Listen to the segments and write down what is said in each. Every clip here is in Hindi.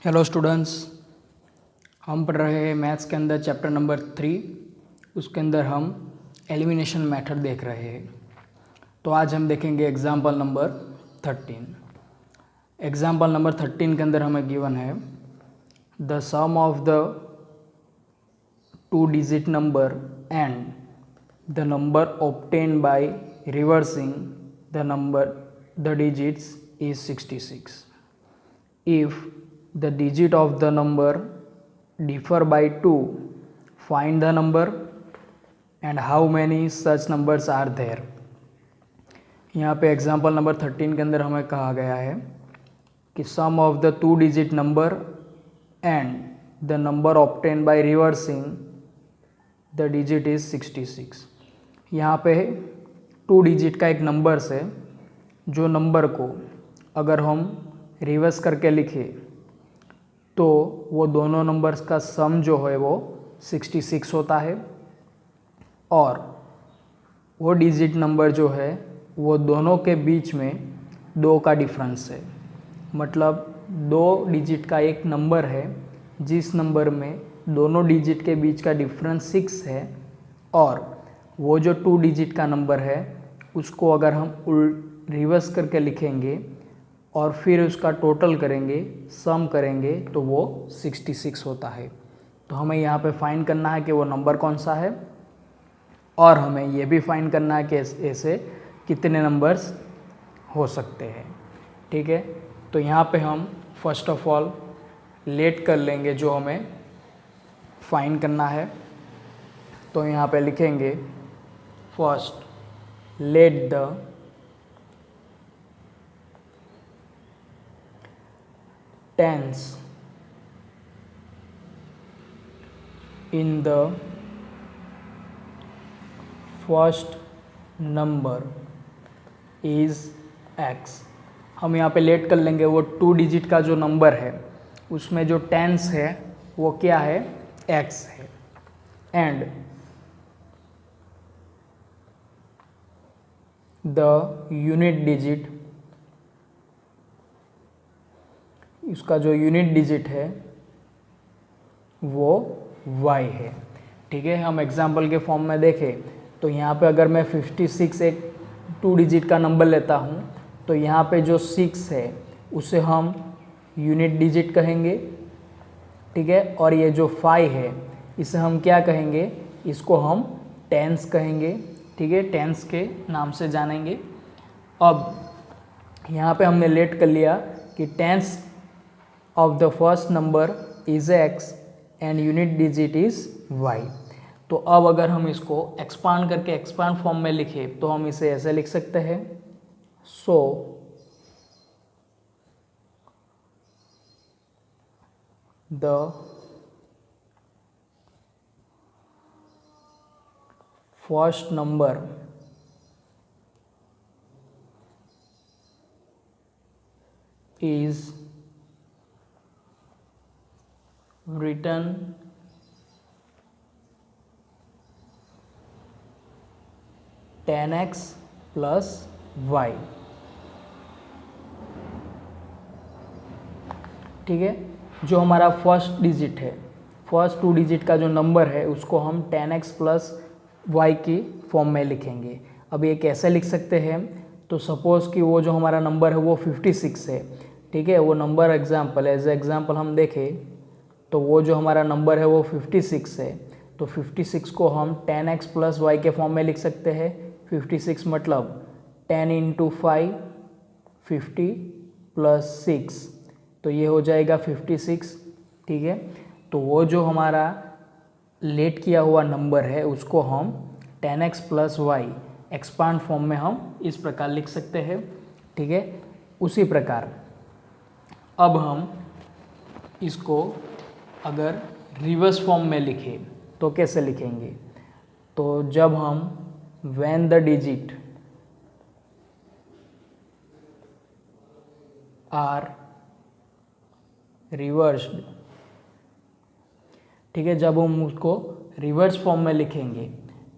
हेलो स्टूडेंट्स, हम पढ़ रहे हैं मैथ्स के अंदर चैप्टर नंबर 3। उसके अंदर हम एलिमिनेशन मेथड देख रहे हैं। तो आज हम देखेंगे एग्जाम्पल नंबर 13। एग्जाम्पल नंबर 13 के अंदर हमें गिवन है the sum of the 2 digit number and the number obtained by reversing the digits is 66। If the digit of the number differ by 2, find the number and how many such numbers are there। यहाँ पे एग्जाम्पल नंबर 13 के अंदर हमें कहा गया है कि sum of the 2 digit number and the number obtained by reversing the digit is 66। यहाँ पे 2 डिजिट का एक नंबर से जो नंबर को अगर हम रिवर्स करके लिखे तो वो दोनों नंबर्स का सम जो है वो 66 होता है, और वो डिजिट नंबर जो है वो दोनों के बीच में 2 का डिफरेंस है। मतलब 2 डिजिट का एक नंबर है जिस नंबर में दोनों डिजिट के बीच का डिफरेंस 6 है, और वो जो 2 डिजिट का नंबर है उसको अगर हम रिवर्स करके लिखेंगे और फिर उसका टोटल करेंगे, सम करेंगे, तो वो 66 होता है। तो हमें यहाँ पे फाइंड करना है कि वो नंबर कौन सा है, और हमें ये भी फाइंड करना है कि ऐसे कितने नंबर्स हो सकते हैं। ठीक है, तो यहाँ पे हम फर्स्ट ऑफ ऑल लेट कर लेंगे जो हमें फाइंड करना है। तो यहाँ पे लिखेंगे first let the tens in the first number is x। हम यहाँ पे लेट कर लेंगे वो 2 डिजिट का जो नंबर है उसमें जो टेंस है वो क्या है, x है। एंड द यूनिट डिजिट, उसका जो यूनिट डिजिट है वो y है। ठीक है, हम एग्जाम्पल के फॉर्म में देखें तो यहाँ पे अगर मैं 56 एक 2 डिजिट का नंबर लेता हूँ तो यहाँ पे जो 6 है उसे हम यूनिट डिजिट कहेंगे। ठीक है, और ये जो 5 है इसे हम क्या कहेंगे, इसको हम टेंस कहेंगे। ठीक है, टेंस के नाम से जानेंगे। अब यहाँ पे हमने लेट कर लिया कि tense of the first number is x and unit digit is y। तो अब अगर हम इसको एक्सपांड करके एक्सपांड फॉर्म में लिखें तो हम इसे ऐसे लिख सकते हैं, so the first number is written tan x plus y। ठीक है, जो हमारा फर्स्ट डिजिट है, फर्स्ट 2 डिजिट का जो नंबर है उसको हम tan x प्लस y की फॉर्म में लिखेंगे। अब ये कैसे लिख सकते हैं, तो सपोज़ कि वो जो हमारा नंबर है वो 56 है। ठीक है, वो नंबर एग्जाम्पल एज एग्जाम्पल हम देखें तो वो जो हमारा नंबर है वो 56 है। तो 56 को हम tan x प्लस वाई के फॉर्म में लिख सकते हैं। 56 मतलब 10 इंटू 5 50 प्लस 6, तो ये हो जाएगा 56। ठीक है, तो वो जो हमारा लेट किया हुआ नंबर है उसको हम tan x plus y expand form में हम इस प्रकार लिख सकते हैं। ठीक है, उसी प्रकार अब हम इसको अगर रिवर्स फॉर्म में लिखें तो कैसे लिखेंगे, तो जब हम when the digit are reversed, ठीक है, जब हम उसको रिवर्स फॉर्म में लिखेंगे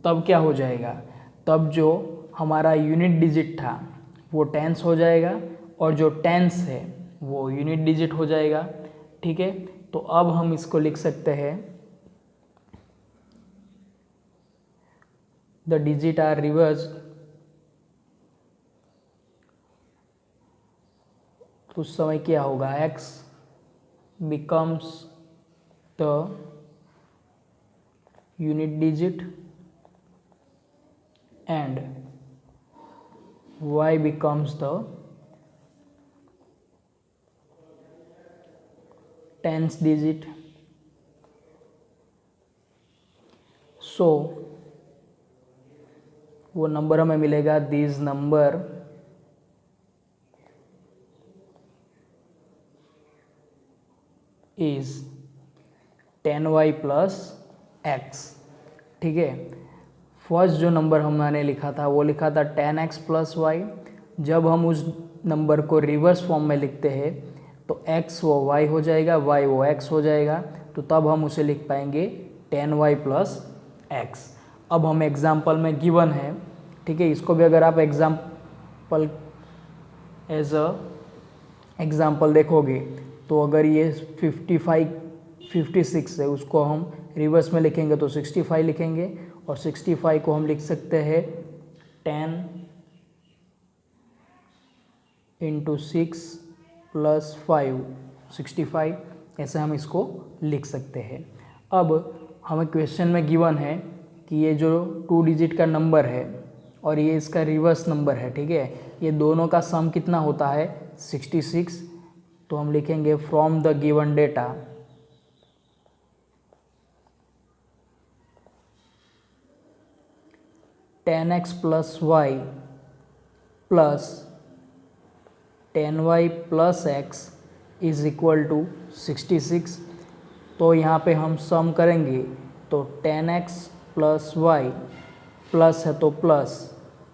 तब क्या हो जाएगा, तब जो हमारा यूनिट डिजिट था वो टेंस हो जाएगा और जो टेंस है वो यूनिट डिजिट हो जाएगा। ठीक है, तो अब हम इसको लिख सकते हैं द डिजिट आर रिवर्स, तो उस समय क्या होगा, x becomes the unit digit and y becomes the tens digit. So वो नंबर हमें मिलेगा, this number is 10y plus x। ठीक है, फर्स्ट जो नंबर हमने लिखा था वो लिखा था 10x प्लस वाई। जब हम उस नंबर को रिवर्स फॉर्म में लिखते हैं तो x वो y हो जाएगा, y वो x हो जाएगा, तो तब हम उसे लिख पाएंगे 10y प्लस x। अब हम एग्जाम्पल में गिवन है, ठीक है, इसको भी अगर आप एग्जाम्पल एज अ एग्जाम्पल देखोगे तो अगर ये 56 है उसको हम रिवर्स में लिखेंगे तो 65 लिखेंगे, और 65 को हम लिख सकते हैं 10 इंटू 6 प्लस 5 65, ऐसे हम इसको लिख सकते हैं। अब हमें क्वेश्चन में गिवन है कि ये जो 2 डिजिट का नंबर है और ये इसका रिवर्स नंबर है, ठीक है, ये दोनों का सम कितना होता है 66। तो हम लिखेंगे from the given data 10x plus y plus 10y plus x is equal to 66। तो यहाँ पे हम सम करेंगे तो 10x प्लस वाई प्लस है तो plus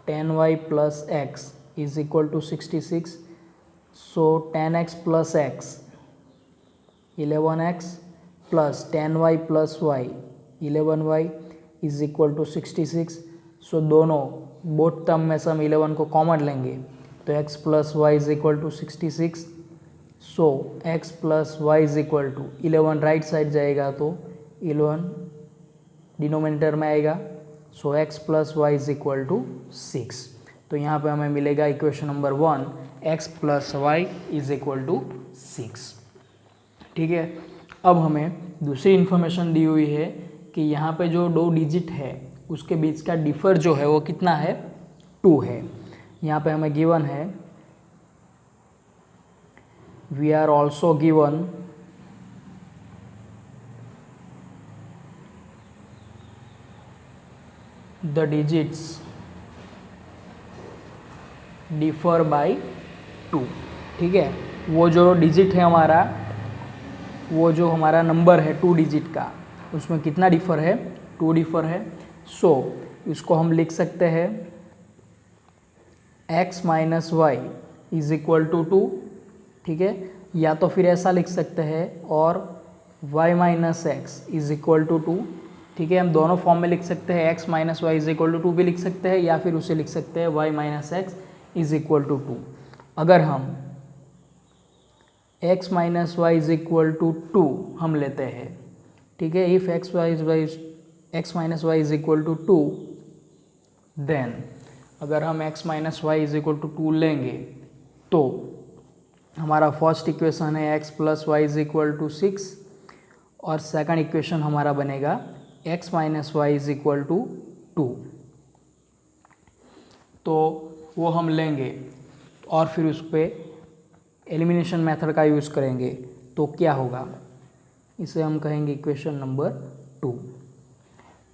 10y plus x is equal to 66। So 10x plus x 11x plus 10y plus y 11y is equal to 66। So दोनों बोथ टर्म में से हम 11 को कॉमन लेंगे तो x plus y is equal to 66। So x plus y is equal to 11 right side जाएगा तो 11 डिनोमिनेटर में आएगा। So x plus y is equal to 6। तो यहाँ पे हमें मिलेगा equation number 1, x plus y is equal to 6। ठीक है, अब हमें दूसरी इन्फॉर्मेशन दी हुई है कि यहाँ पे जो 2 डिजिट है उसके बीच का डिफर जो है वो कितना है, 2 है। यहाँ पे हमें गिवन है we are also given the digits differ by 2। ठीक है, वो जो डिजिट है हमारा, वो जो हमारा नंबर है 2 डिजिट का, उसमें कितना डिफर है, 2 डिफर है। सो इसको हम लिख सकते हैं x minus y is equal to 2। ठीक है, या तो फिर ऐसा लिख सकते हैं और y minus x is equal to 2। ठीक है, हम दोनों फॉर्म में लिख सकते हैं, x minus y is equal to 2 भी लिख सकते हैं, या फिर उसे लिख सकते हैं y minus x is equal to 2। अगर हम x minus y is equal to 2 हम लेते हैं, ठीक है, if x minus y is equal to 2, then अगर हम x minus y is equal to 2 लेंगे तो हमारा फर्स्ट इक्वेशन है x plus y is equal to 6, और सेकंड इक्वेशन हमारा बनेगा x minus y is equal to 2। तो वो हम लेंगे और फिर उस पर एलिमिनेशन मेथड का यूज़ करेंगे तो क्या होगा, इसे हम कहेंगे इक्वेशन नंबर 2।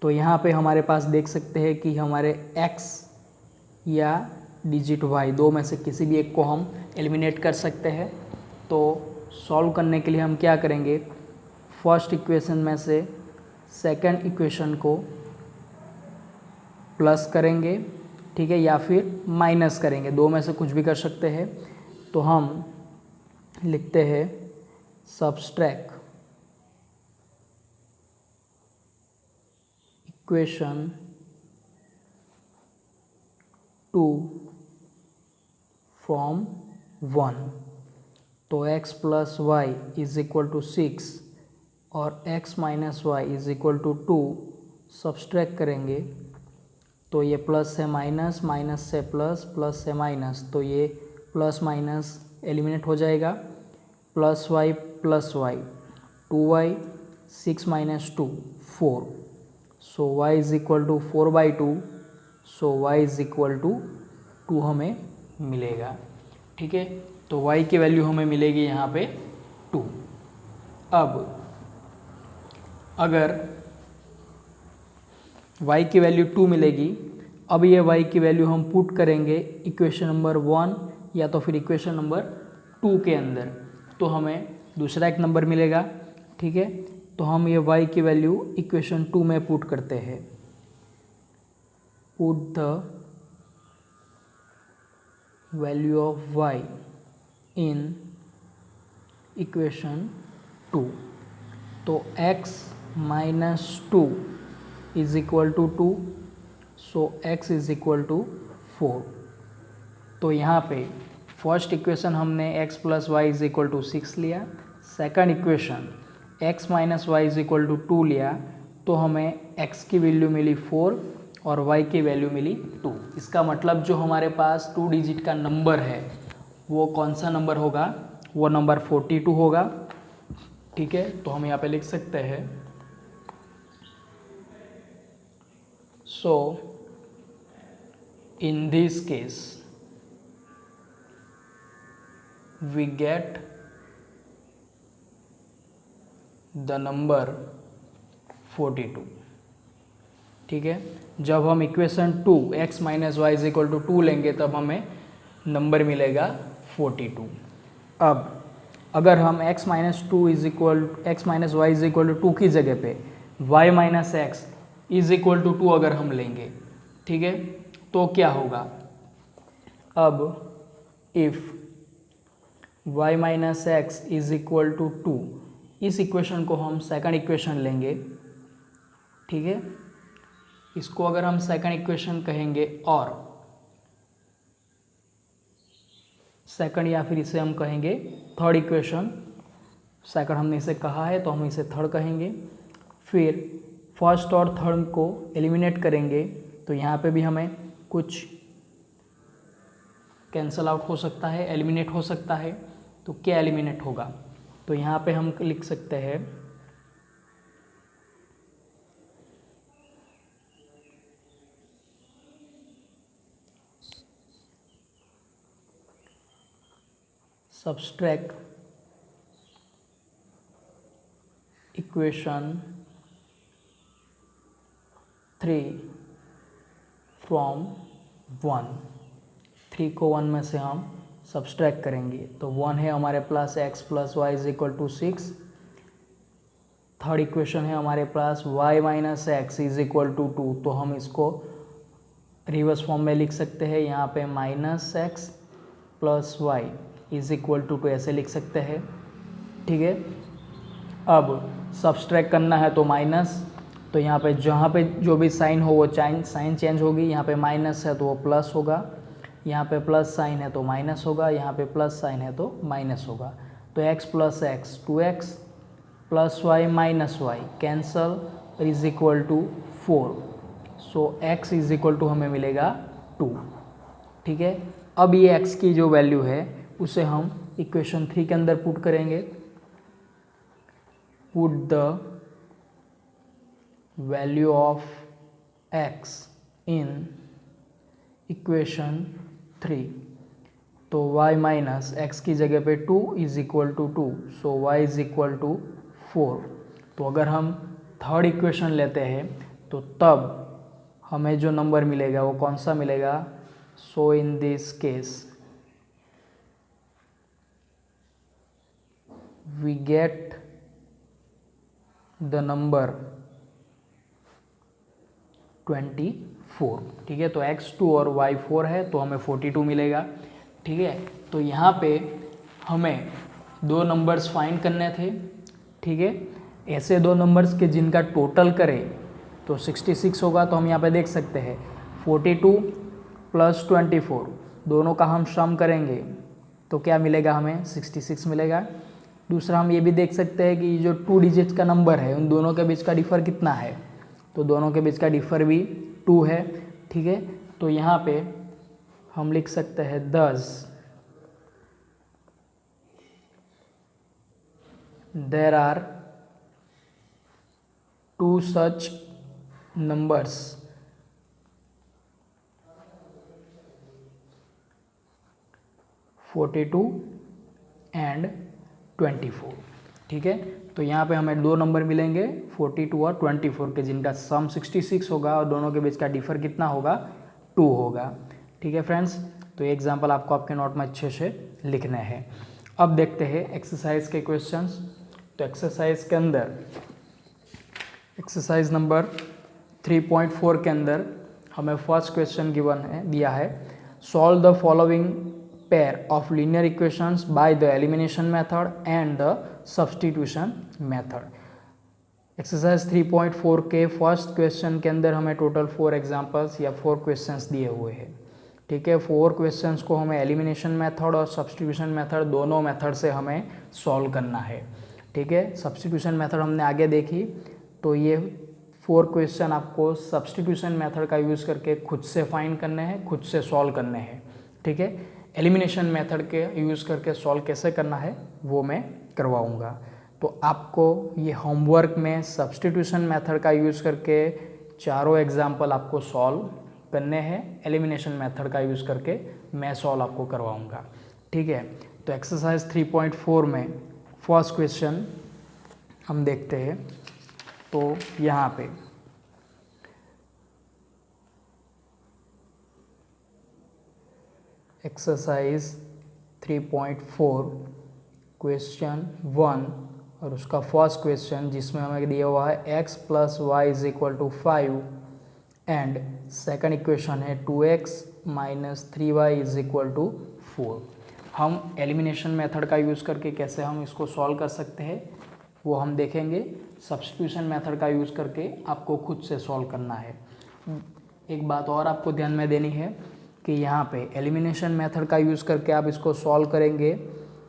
तो यहाँ पे हमारे पास देख सकते हैं कि हमारे x या डिजिट y दो में से किसी भी एक को हम एलिमिनेट कर सकते हैं। तो सॉल्व करने के लिए हम क्या करेंगे, फर्स्ट इक्वेशन में से सेकंड इक्वेशन को प्लस करेंगे, ठीक है, या फिर माइनस करेंगे, दो में से कुछ भी कर सकते हैं। तो हम लिखते हैं सब्सट्रैक्ट इक्वेशन 2 फ्रॉम 1। तो x plus y is equal to 6 और x minus y is equal to 2 subtract करेंगे तो ये प्लस से माइनस, माइनस से प्लस, प्लस से माइनस, तो ये प्लस माइनस एलिमिनेट हो जाएगा। Plus y, 2y, 6 minus 2 4, so y is equal to 4/2, so y is equal to 2 हमें मिलेगा। ठीक है, तो y की वैल्यू हमें मिलेगी यहाँ पे 2। अब अगर y की वैल्यू 2 मिलेगी, अब ये y की वैल्यू हम पुट करेंगे इक्वेशन नंबर 1 या तो फिर इक्वेशन नंबर 2 के अंदर, तो हमें दूसरा एक नंबर मिलेगा। ठीक है, तो हम ये y की वैल्यू इक्वेशन 2 में पुट करते हैं। Put the value of y in equation 2, तो x minus 2 is equal to 2, so x is equal to 4। तो यहाँ पे फर्स्ट इक्वेशन हमने x plus y is equal to 6 लिया, second equation x minus y is equal to 2 लिया, तो हमें x की वैल्यू मिली 4 और y की वैल्यू मिली 2। इसका मतलब जो हमारे पास 2 डिजिट का नंबर है वो कौन सा नंबर होगा, वो नंबर 42 होगा। ठीक है, तो हम यहाँ पे लिख सकते हैं so in this case we get the number 42। ठीक है, जब हम equation 2 x minus y is equal to 2 लेंगे तब हमें नंबर मिलेगा 42। अब अगर हम x minus y is equal to 2 की जगह पे y minus x is equal to 2 अगर हम लेंगे, ठीक है, तो क्या होगा। अब if y minus x is equal to 2, इस इक्वेशन को हम सेकंड इक्वेशन लेंगे। ठीक है, इसको अगर हम सेकंड इक्वेशन कहेंगे और सेकंड या फिर इसे हम कहेंगे थर्ड इक्वेशन। सेकंड हमने इसे कहा है तो हम इसे थर्ड कहेंगे। फिर फर्स्ट और थर्ड को एलिमिनेट करेंगे तो यहाँ पे भी हमें कुछ कैंसल आउट हो सकता है, एलिमिनेट हो सकता है। तो क्या एलिमिनेट होगा, तो यहाँ पे हम लिख सकते हैं सब्सट्रैक्ट इक्वेशन 3 फ्रॉम 1। 3 को 1 में से हम सब्सट्रैक्ट करेंगे तो 1 है हमारे plus x plus y is equal to 6। Third equation है हमारे पास y minus x is equal to 2, तो हम इसको रिवर्स फॉर्म में लिख सकते हैं। यहाँ पे minus x plus y is equal to 2 ऐसे लिख सकते हैं। ठीक है, अब सब्सट्रैक्ट करना है तो माइनस, तो यहाँ पे जहाँ पे जो भी साइन हो वो साइन चेंज होगी। यहाँ पे माइनस है तो वो प्लस होगा, यहाँ पे प्लस साइन है तो माइनस होगा, यहाँ पे प्लस साइन है तो माइनस होगा। तो x plus x 2x plus y minus y cancel is equal to 4, so x is equal to हमें मिलेगा 2। ठीक है, अब ये x की जो वैल्यू है उसे हम इक्वेशन 3 के अंदर पुट करेंगे। Put the value of x in equation 3, तो y माइनस एक्स की जगह पे 2 is equal to 2, so y is equal to 4। तो अगर हम थर्ड इक्वेशन लेते हैं तो तब हमें जो नंबर मिलेगा वो कौन सा मिलेगा। So in this case we get the number 24। ठीक है, तो x2 और y4 है तो हमें 42 मिलेगा। ठीक है, तो यहाँ पे हमें दो नंबर्स फाइंड करने थे। ठीक है, ऐसे दो नंबर्स के जिनका टोटल करें तो 66 होगा। तो हम यहाँ पे देख सकते हैं 42 प्लस 24 दोनों का हम सम करेंगे तो क्या मिलेगा हमें 66 मिलेगा। दूसरा हम ये भी देख सकते हैं कि जो 2 डिजिट्स का नंबर है उन दोनों के बीच का डिफ़र कितना है, तो दोनों के बीच का डिफ़र भी 2 है। ठीक है, तो यहाँ पे हम लिख सकते हैं 10 there are 2 such numbers (42 and 24). ठीक है, तो यहाँ पे हमें 2 नंबर मिलेंगे 42 और 24 के, जिनका सम 66 होगा और दोनों के बीच का डिफ़र कितना होगा, 2 होगा। ठीक है फ्रेंड्स, तो ये एग्जाम्पल आपको आपके नोट में अच्छे से लिखने हैं। अब देखते हैं एक्सरसाइज के क्वेश्चंस। तो एक्सरसाइज के अंदर एक्सरसाइज नंबर 3.4 के अंदर हमें फर्स्ट क्वेश्चन गिवन है, दिया है, solve the following pair of linear equations by the elimination method and the substitution method। Exercise 3.4 के फर्स्ट क्वेश्चन के अंदर हमें टोटल 4 एग्जांपल्स या 4 क्वेश्चंस दिए हुए हैं। ठीक है, 4 क्वेश्चंस को हमें एलिमिनेशन मेथड और सब्स्टिट्यूशन मेथड दोनों मेथड से हमें सॉल्व करना है। ठीक है, सब्स्टिट्यूशन मेथड हमने आगे देखी, तो ये 4 क्वेश्चन आपको सब्स्टिट्यूशन मेथड का यूज़ करके खुद से फाइंड करने हैं, खुद से सॉल्व करने हैं। ठीक है, एलिमिनेशन मेथड के यूज़ करके सॉल्व कैसे करना है वो मैं करवाऊँगा। तो आपको ये होमवर्क में सब्स्टिट्यूशन मेथड का यूज़ करके चारों एग्जाम्पल आपको सॉल्व करने हैं, एलिमिनेशन मेथड का यूज़ करके मैं सॉल्व आपको करवाऊँगा। ठीक है, तो एक्सरसाइज 3.4 में फर्स्ट क्वेश्चन हम देखते हैं। तो यहाँ पे एक्सरसाइज 3.4 क्वेश्चन 1 और उसका फर्स्ट क्वेश्चन जिसमें हमें दिया हुआ है x + y = 5 and second equation है 2x - 3y = 4। हम एलिमिनेशन मेथड का यूज़ करके कैसे हम इसको सॉल्व कर सकते हैं वो हम देखेंगे। सब्स्टिट्यूशन मेथड का यूज़ करके आपको खुद से सॉल्व करना है। एक बात और आपको ध्यान में देनी है कि यहाँ पे एलिमिनेशन मेथड का यूज़ करके आप इसको सॉल्व करेंगे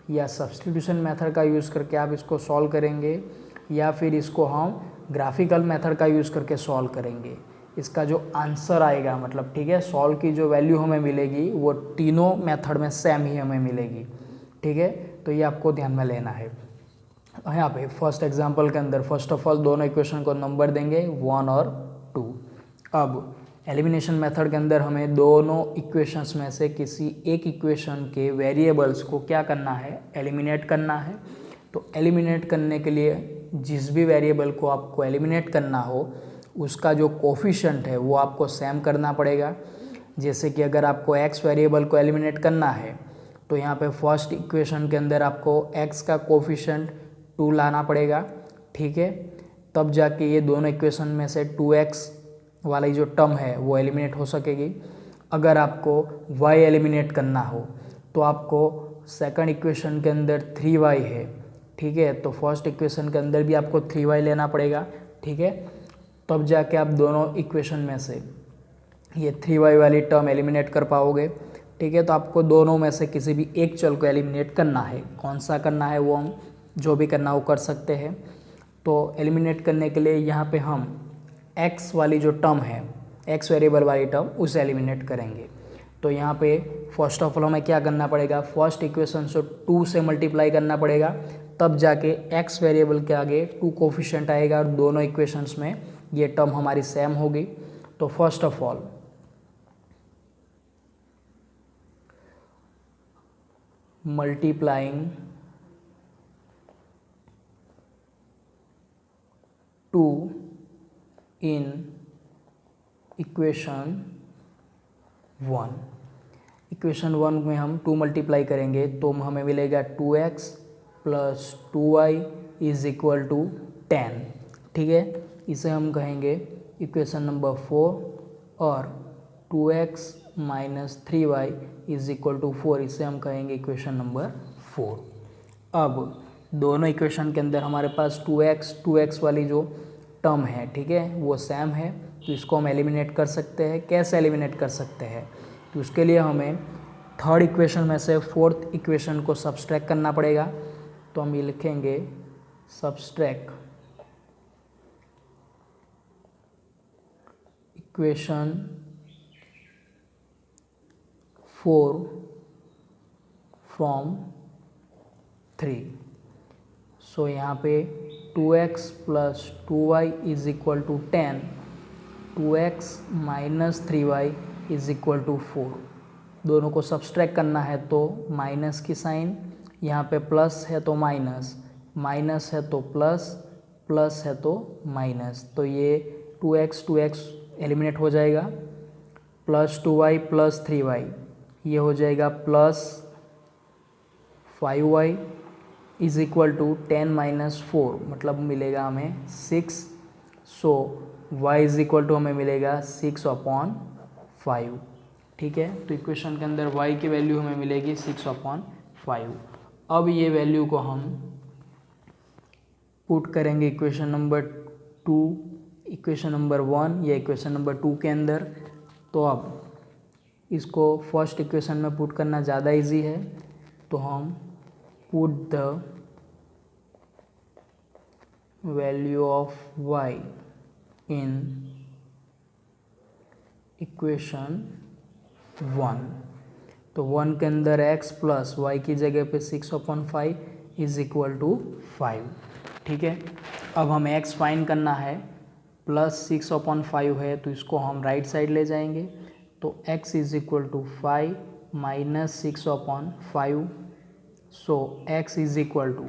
या सब्स्टिट्यूशन मेथड का यूज़ करके आप इसको सॉल्व करेंगे या फिर इसको हम ग्राफिकल मेथड का यूज़ करके सॉल्व करेंगे, इसका जो आंसर आएगा, मतलब ठीक है, सॉल्व की जो वैल्यू हमें मिलेगी वो तीनों मेथड में सेम ही हमें मिलेगी। ठीक है, तो ये आपको ध्यान में लेना है। यहाँ पे फर्स्ट एग्जांपल के अंदर फर्स्ट ऑफ ऑल दोनों इक्वेशन को नंबर देंगे 1 और 2। अब एलिमिनेशन मेथड के अंदर हमें दोनों इक्वेशंस में से किसी एक इक्वेशन के वेरिएबल्स को क्या करना है, एलिमिनेट करना है। तो एलिमिनेट करने के लिए जिस भी वेरिएबल को आपको एलिमिनेट करना हो उसका जो कोफिशिएंट है वो आपको सेम करना पड़ेगा। जैसे कि अगर आपको x वेरिएबल को एलिमिनेट करना है तो यहाँ पे फर्स्ट इक्वेशन के अंदर आपको x का कोफिशिएंट 2 लाना पड़ेगा। ठीक है, तब जाके ये दोनों इक्वेशन में से 2x वाली जो टर्म है वो एलिमिनेट हो सकेगी। अगर आपको y एलिमिनेट करना हो तो आपको सेकंड इक्वेशन के अंदर 3y है। ठीक है, तो फर्स्ट इक्वेशन के अंदर भी आपको 3y लेना पड़ेगा। ठीक है, तब जाके आप दोनों इक्वेशन में से ये 3y वाली टर्म एलिमिनेट कर पाओगे। ठीक है, तो आपको दोनों में से किसी भी एक चल को एलिमिनेट करना है। कौन सा करना है वो हम जो भी करना वो कर सकते हैं। तो एलिमिनेट करने के लिए यहाँ पे हम x वाली जो टर्म है, x वेरिएबल वाली टर्म, उसे एलिमिनेट करेंगे। तो यहाँ पे फर्स्ट ऑफ ऑल हमें क्या करना पड़ेगा, फर्स्ट इक्वेशन से 2 से मल्टीप्लाई करना पड़ेगा, तब जाके x वेरिएबल के आगे 2 कोफिशिएंट आएगा और दोनों इक्वेशंस में ये टर्म हमारी सेम होगी। तो first of all multiplying 2 in equation 1, equation 1 में हम 2 मल्टीप्लाई करेंगे तो हमें मिलेगा 2x + 2y = 10। ठीक है, इसे हम कहेंगे इक्वेशन नंबर 4 और 2x - 3y = 4, इसे हम कहेंगे इक्वेशन नंबर 4। अब दोनों इक्वेशन के अंदर हमारे पास 2x वाली जो टर्म है, ठीक है, वो सेम है, तो इसको हम एलिमिनेट कर सकते हैं। कैसे एलिमिनेट कर सकते हैं, तो उसके लिए हमें थर्ड इक्वेशन में से फोर्थ इक्वेशन को सब्सट्रैक्ट करना पड़ेगा। तो हम ये लिखेंगे सब्सट्रैक्ट इक्वेशन 4 फ्रॉम 3। सो यहाँ पे 2x plus 2y is equal to 10, 2x minus 3y is equal to 4। दोनों को सब्सट्रैक्ट करना है तो माइनस की साइन, यहाँ पे प्लस है तो माइनस, माइनस है तो प्लस, प्लस है तो माइनस। तो ये 2x एलिमिनेट हो जाएगा, प्लस 2y प्लस 3y ये हो जाएगा plus 5y is equal to 10 minus 4 मतलब मिलेगा हमें 6। So y is equal to हमें मिलेगा 6/5। ठीक है, तो इक्वेशन के अंदर y की वैल्यू हमें मिलेगी 6/5। अब ये वैल्यू को हम पुट करेंगे इक्वेशन नंबर 2, इक्वेशन नंबर 1 या इक्वेशन नंबर 2 के अंदर। तो अब इसको फर्स्ट इक्वेशन में पुट करना ज़्यादा इजी है, तो हम put the value of y in equation 1। तो 1 के अंदर x प्लस वाई की जगह पे 6/5 इज इक्वल टू 5। ठीक है, अब हमें x फाइंड करना है, प्लस 6/5 है तो इसको हम राइट साइड ले जाएंगे। तो x is equal to 5 minus 6/5। So x is equal to,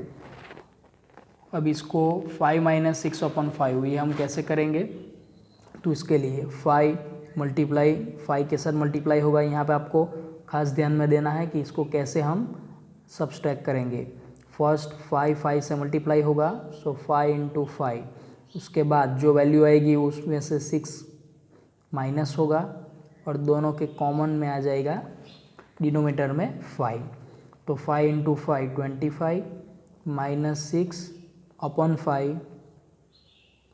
अब इसको 5 माइनस 6/5 ये हम कैसे करेंगे, तो इसके लिए 5 मल्टीप्लाई 5 के साथ मल्टीप्लाई होगा। यहाँ पे आपको खास ध्यान में देना है कि इसको कैसे हम सब्सट्रैक्ट करेंगे। फर्स्ट 5 से मल्टीप्लाई होगा, सो 5 इंटू 5, उसके बाद जो वैल्यू आएगी उसमें से 6 माइनस होगा और दोनों के कॉमन में आ जाएगा डिनोमीटर में 5। तो 5 into 5 25 minus 6/5।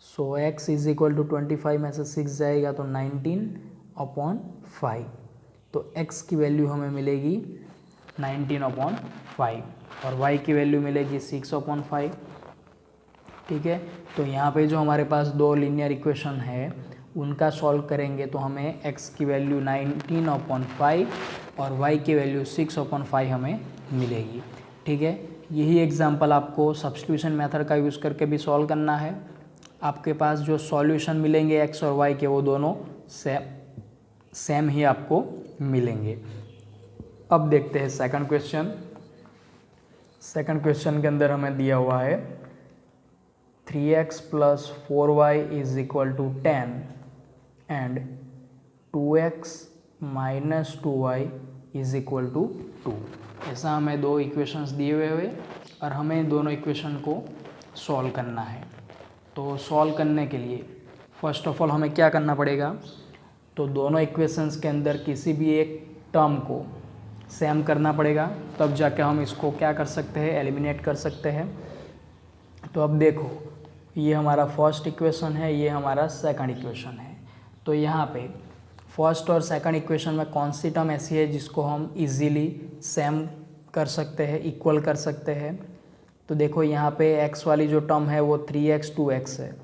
So x is equal to 25 में से 6 जाएगा तो 19/5। तो x की वैल्यू हमें मिलेगी 19/5 और y की वैल्यू मिलेगी 6/5। ठीक है, तो यहाँ पे जो हमारे पास दो लीनियर इक्वेशन है उनका सॉल्व करेंगे तो हमें x की वैल्यू 19/5 और y की वैल्यू 6/5 हमें मिलेगी। ठीक है, यही एग्जांपल आपको सब्स्टिट्यूशन मेथड का यूज़ करके भी सॉल्व करना है। आपके पास जो सॉल्यूशन मिलेंगे x और y के वो दोनों सेम ही आपको मिलेंगे। अब देखते हैं सेकंड क्वेश्चन। सेकंड क्वेश्चन के अंदर हमें दिया हुआ है 3x plus 4y is equal to 10 and 2x minus 2y is equal to 2। ऐसा हमें दो इक्वेशंस दिए हुए और हमें दोनों इक्वेशन को सॉल्व करना है। तो सॉल्व करने के लिए फर्स्ट ऑफ ऑल हमें क्या करना पड़ेगा, तो दोनों इक्वेशंस के अंदर किसी भी एक टर्म को सेम करना पड़ेगा, तब जाके हम इसको क्या कर सकते हैं, एलिमिनेट कर सकते हैं। तो अब देखो, ये हमारा फर्स्ट इक्वेशन है, ये हमारा सेकंड इक्वेशन है। तो यहाँ पे फर्स्ट और सेकंड इक्वेशन में कौन सी टर्म ऐसी है जिसको हम इजीली सेम कर सकते हैं, इक्वल कर सकते हैं। तो देखो यहाँ पे x वाली जो टर्म है वो 3x 2x है।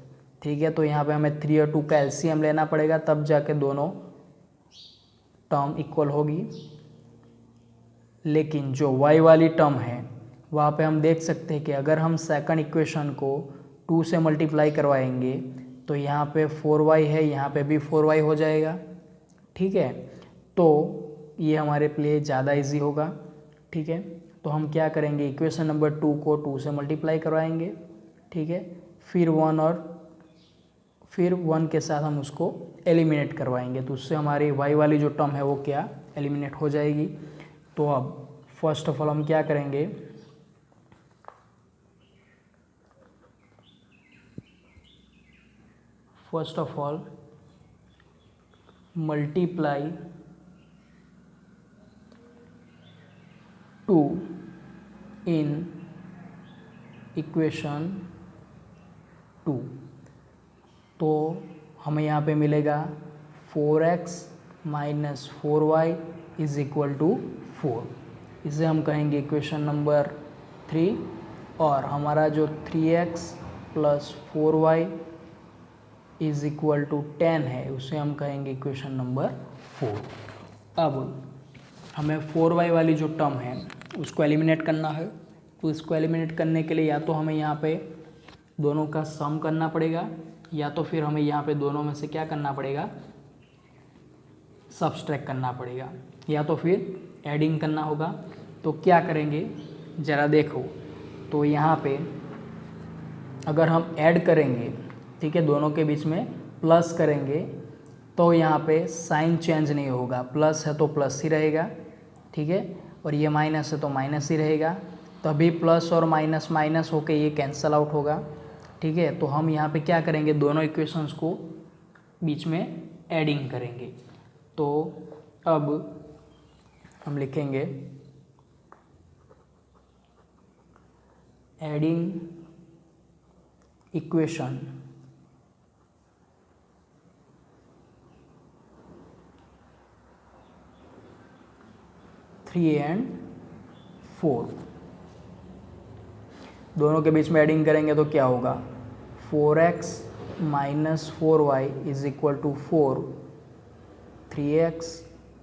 ठीक है, तो यहाँ पे हमें 3 और 2 का एलसीएम लेना पड़ेगा, तब जाके दोनों टर्म इक्वल होगी। लेकिन जो y वाली टर्म है वहाँ पे हम देख सकते हैं कि अगर हम सेकंड इक्वेशन को 2 से मल्टीप्लाई करवाएंगे तो यहाँ पे 4y है, यहाँ पे भी 4y हो जाएगा। ठीक है, तो ये हमारे लिए ज़्यादा इजी होगा। ठीक है, तो हम क्या करेंगे, इक्वेशन नंबर 2 को 2 से मल्टीप्लाई करवाएंगे। ठीक है, फिर 1 के साथ हम उसको एलिमिनेट करवाएंगे, तो उससे हमारी y वाली जो टर्म है वो क्या एलिमिनेट हो जाएगी। तो अब फर्स्ट ऑफ ऑल हम क्या करेंगे, first of all multiply 2 in equation 2। तो हमें यहाँ पे मिलेगा 4x minus 4y is equal to 4। इसे हम कहेंगे इक्वेशन नंबर 3। और हमारा जो 3x plus 4y is equal to 10 है, उसे हम कहेंगे इक्वेशन नंबर 4। अब हमें 4y वाली जो टर्म है उसको एलिमिनेट करना है। तो इसको एलिमिनेट करने के लिए या तो हमें यहाँ पे दोनों का सम करना पड़ेगा, या तो फिर हमें यहाँ पे दोनों में से क्या करना पड़ेगा, सब्सट्रैक्ट करना पड़ेगा, या तो फिर एडिंग करना होगा। तो क्या करेंगे ज़रा देखो। तो यहाँ पे अगर हम ऐड करेंगे, ठीक है, दोनों के बीच में प्लस करेंगे तो यहाँ पे साइन चेंज नहीं होगा। प्लस है तो प्लस ही रहेगा, ठीक है, और ये माइनस है तो माइनस ही रहेगा। तभी प्लस और माइनस माइनस होके ये कैंसल आउट होगा, ठीक है। तो हम यहाँ पे क्या करेंगे, दोनों इक्वेशंस को बीच में एडिंग करेंगे। तो अब हम लिखेंगे एडिंग इक्वेशन थ्री एंड 4। दोनों के बीच में एडिंग करेंगे तो क्या होगा, 4x minus 4y is equal to 4, 3x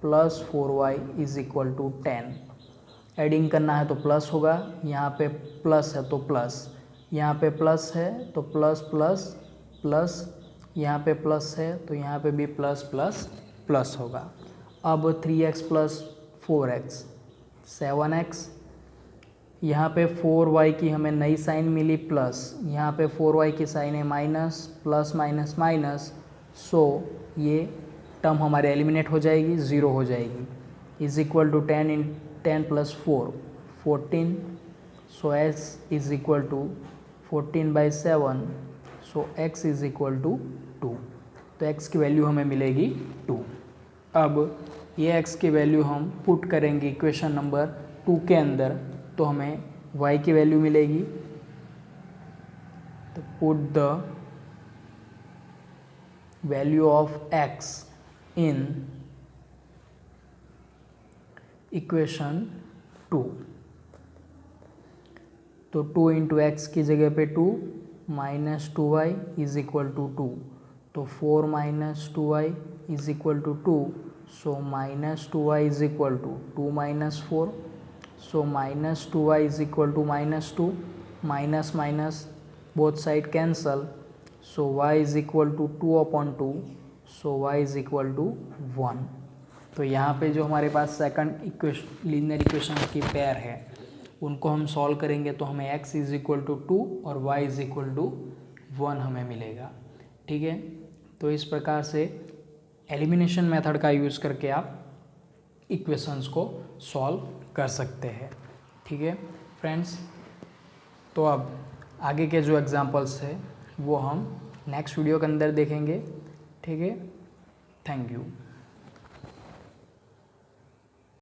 plus 4y is equal to 10। Adding करना है तो प्लस होगा, यहाँ पे प्लस है तो प्लस, यहाँ पे प्लस है तो प्लस प्लस प्लस, यहाँ पे प्लस है तो यहाँ पे भी प्लस प्लस प्लस होगा। अब 3x प्लस 4x 7x, यहाँ पे 4y की हमें नई साइन मिली प्लस, यहाँ पे 4y की साइन है minus, plus minus minus, so ये टर्म हमारे एलिमिनेट हो जाएगी, ज़ीरो हो जाएगी। Is equal to 10 plus 4 14, so x is equal to 14/7, so x is equal to 2। तो x की वैल्यू हमें मिलेगी 2। अब ये x की वैल्यू हम पुट करेंगे इक्वेशन नंबर 2 के अंदर, तो हमें y की वैल्यू मिलेगी। तो put the value of x in equation 2। तो 2 इंटू एक्स की जगह पे 2 minus 2y is equal to 2। तो 4 minus 2y is equal to 2, so minus 2y is equal to 2 minus 4, so minus 2y is equal to minus 2, minus minus both side cancel, so y is equal to 2/2, so y is equal to 1। तो यहाँ पे जो हमारे पास सेकंड इक्वेशन लीनियर इक्वेशन की पेयर है उनको हम सॉल्व करेंगे तो हमें x इज इक्वल टू 2 और y इज इक्वल टू 1 हमें मिलेगा, ठीक है। तो इस प्रकार से एलिमिनेशन मेथड का यूज़ करके आप इक्वेशंस को सॉल्व कर सकते हैं, ठीक है फ्रेंड्स। तो अब आगे के जो एग्जांपल्स है वो हम नेक्स्ट वीडियो के अंदर देखेंगे, ठीक है। Thank you.